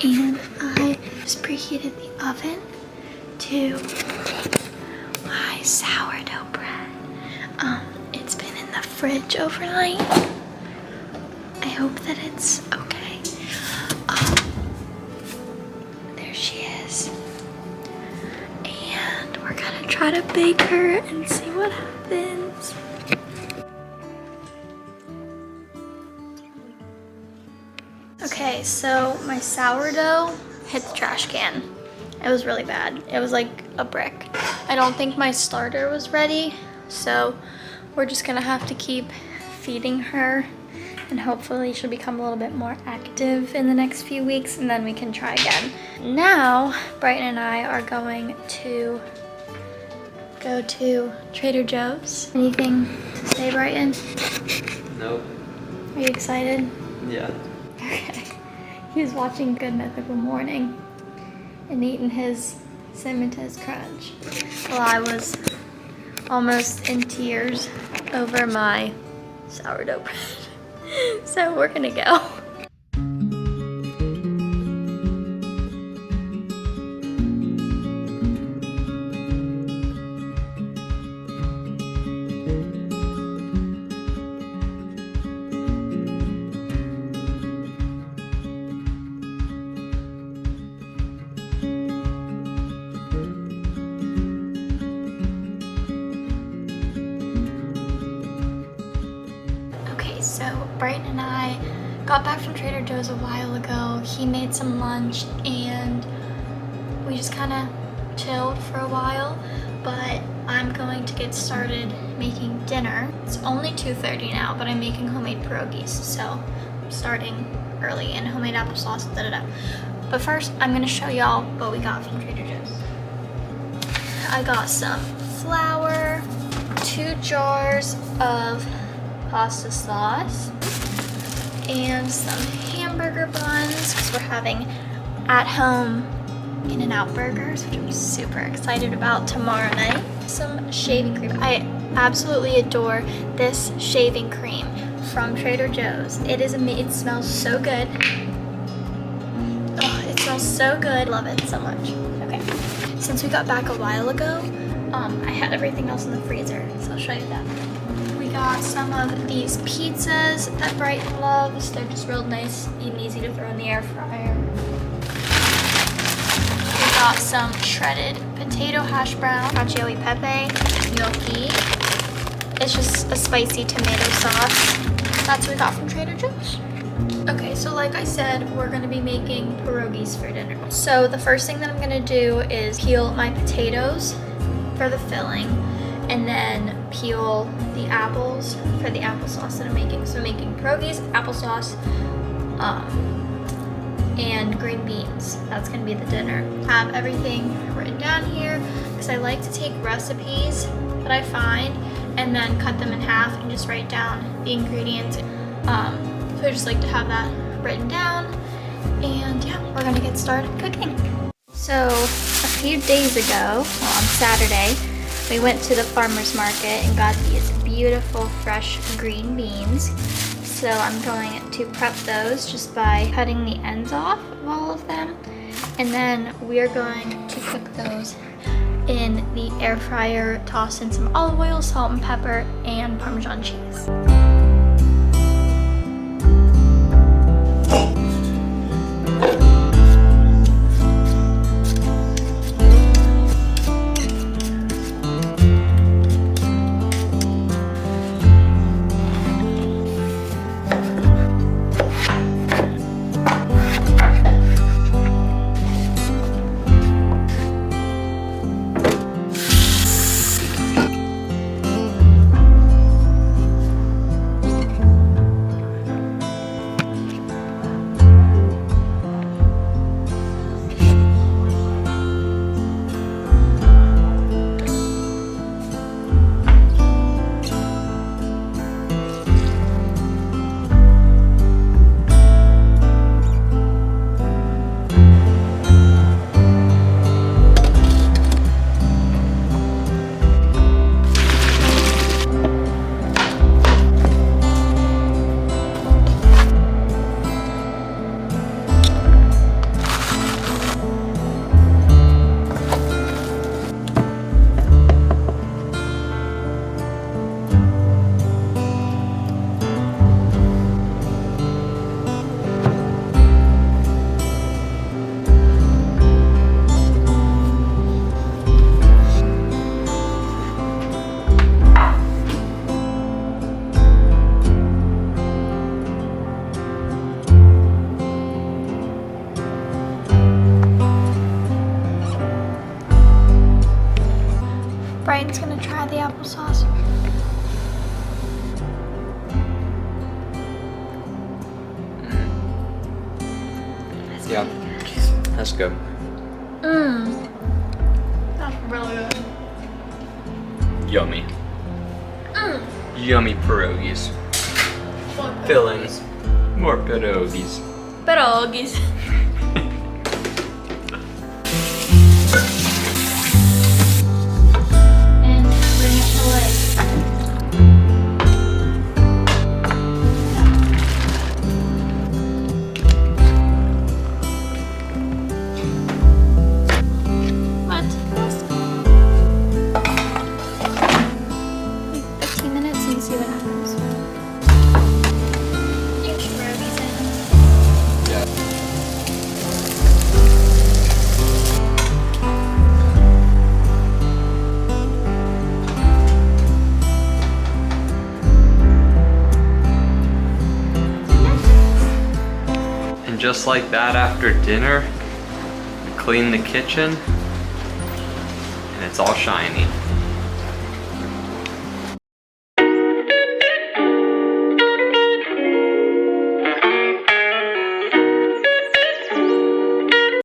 and I just preheated the oven to my sourdough bread. It's been in the fridge overnight. I hope that it's okay. There she is. And we're gonna try to bake her and see what happens. Okay, so my sourdough hit the trash can. It was really bad. It was like a brick. I don't think my starter was ready, so we're just gonna have to keep feeding her and hopefully she'll become a little bit more active in the next few weeks and then we can try again. Now, Brighton and I are going to go to Trader Joe's. Anything to say, Brighton? Nope. Are you excited? Yeah. Okay. He was watching Good Mythical Morning and eating his Cinnamon Toast Crunch while I was almost in tears over my sourdough bread. So we're gonna go. So Brighton and I got back from Trader Joe's a while ago. He made some lunch and we just kind of chilled for a while, but I'm going to get started making dinner. It's only 2:30 now, but I'm making homemade pierogies, so I'm starting early, and homemade applesauce, But first, I'm gonna show y'all what we got from Trader Joe's. I got some flour, 2 jars of pasta sauce, and some hamburger buns because we're having at-home In-N-Out burgers, which I'm super excited about tomorrow night. Some shaving cream. I absolutely adore this shaving cream from Trader Joe's. It smells so good. Oh, it smells so good. Love it so much. Okay, since we got back a while ago, I had everything else in the freezer, so I'll show you that. We got some of these pizzas that Brighton loves. They're just real nice and easy to throw in the air fryer. We got some shredded potato hash brown, cacio e pepe, gnocchi. It's just a spicy tomato sauce. That's what we got from Trader Joe's. Okay, so like I said, we're gonna be making pierogies for dinner. So the first thing that I'm gonna do is peel my potatoes for the filling, and then peel the apples for the applesauce that I'm making. So I'm making pierogies, applesauce, and green beans. That's gonna be the dinner. I have everything written down here because I like to take recipes that I find and then cut them in half and just write down the ingredients. So I just like to have that written down, and yeah, we're gonna get started cooking. So a few days ago, well, on Saturday, we went to the farmer's market and got these beautiful fresh green beans. So I'm going to prep those just by cutting the ends off of all of them. And then we are going to cook those in the air fryer, toss in some olive oil, salt and pepper, and Parmesan cheese. Ryan's gonna try the applesauce. Yeah, that's good. That's really good. Yummy. Yummy pierogies. Fillings. More pierogies. Pierogies. And bring it to life. What? 15 minutes and see what happens. You can throw these in. Yeah. And just like that, after dinner, we clean the kitchen and it's all shiny.